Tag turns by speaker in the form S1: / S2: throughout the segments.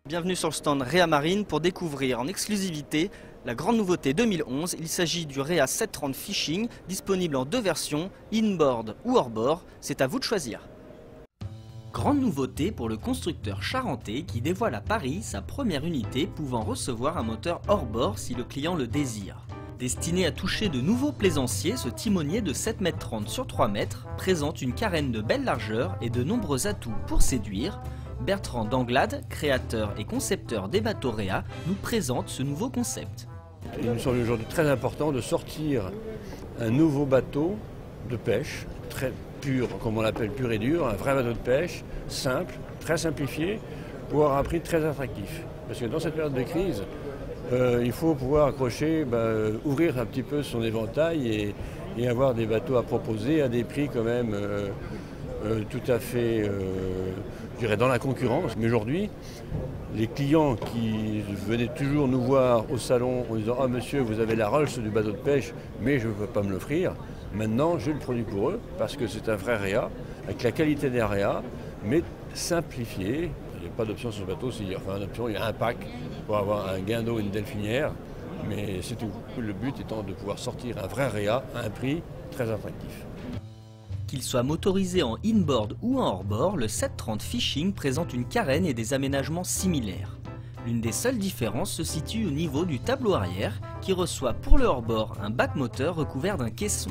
S1: Bienvenue sur le stand Réa Marine pour découvrir en exclusivité la grande nouveauté 2011. Il s'agit du Réa 730 Fishing, disponible en deux versions, inboard ou hors-bord. C'est à vous de choisir. Grande nouveauté pour le constructeur charentais qui dévoile à Paris sa première unité pouvant recevoir un moteur hors-bord si le client le désire. Destiné à toucher de nouveaux plaisanciers, ce timonier de 7,30 m sur 3 m présente une carène de belle largeur et de nombreux atouts pour séduire. Bertrand d'Anglade, créateur et concepteur des bateaux Réa, nous présente ce nouveau concept.
S2: Il nous semble aujourd'hui très important de sortir un nouveau bateau de pêche, très pur, comme on l'appelle pur et dur, un vrai bateau de pêche, simple, très simplifié, pour avoir un prix très attractif. Parce que dans cette période de crise, il faut pouvoir accrocher, ouvrir un petit peu son éventail et avoir des bateaux à proposer à des prix quand même tout à fait, je dirais, dans la concurrence. Mais aujourd'hui, les clients qui venaient toujours nous voir au salon en disant « Ah monsieur, vous avez la Rolls du bateau de pêche, mais je ne peux pas me l'offrir », maintenant j'ai le produit pour eux parce que c'est un vrai Réa, avec la qualité des Réa, mais simplifié. Il n'y a pas d'option sur ce bateau, il y a un pack pour avoir un guindeau et une delphinière, mais c'est tout. Le but étant de pouvoir sortir un vrai Réa à un prix très attractif.
S1: Qu'il soit motorisé en inboard ou en hors-bord, le 730 Fishing présente une carène et des aménagements similaires. L'une des seules différences se situe au niveau du tableau arrière qui reçoit pour le hors-bord un bac moteur recouvert d'un caisson.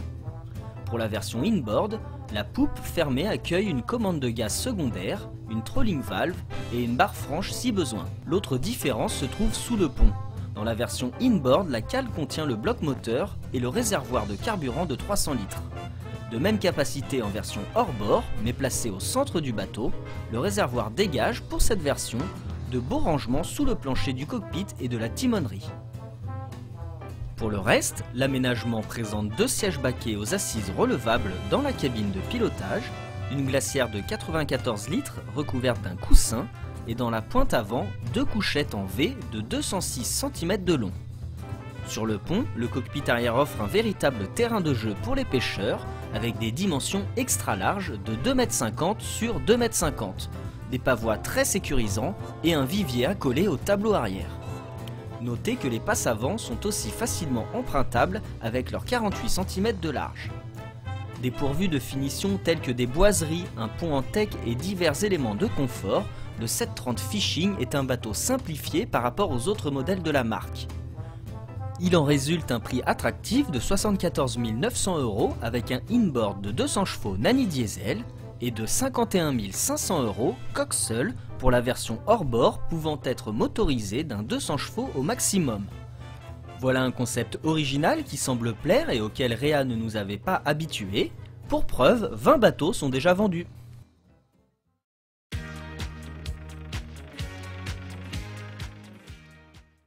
S1: Pour la version inboard, la poupe fermée accueille une commande de gaz secondaire, une trolling valve et une barre franche si besoin. L'autre différence se trouve sous le pont. Dans la version inboard, la cale contient le bloc moteur et le réservoir de carburant de 300 litres. De même capacité en version hors-bord, mais placé au centre du bateau, le réservoir dégage pour cette version de beaux rangements sous le plancher du cockpit et de la timonerie. Pour le reste, l'aménagement présente deux sièges baquets aux assises relevables dans la cabine de pilotage, une glacière de 94 litres recouverte d'un coussin et dans la pointe avant, deux couchettes en V de 206 cm de long. Sur le pont, le cockpit arrière offre un véritable terrain de jeu pour les pêcheurs avec des dimensions extra larges de 2,50 m sur 2,50 m, des pavois très sécurisants et un vivier accolé au tableau arrière. Notez que les passes avant sont aussi facilement empruntables avec leurs 48 cm de large. Dépourvu de finitions telles que des boiseries, un pont en teck et divers éléments de confort, le 730 Fishing est un bateau simplifié par rapport aux autres modèles de la marque. Il en résulte un prix attractif de 74 900 € avec un inboard de 200 chevaux Nani Diesel et de 51 500 € coque seule pour la version hors-bord pouvant être motorisée d'un 200 chevaux au maximum. Voilà un concept original qui semble plaire et auquel Réa ne nous avait pas habitués. Pour preuve, 20 bateaux sont déjà vendus.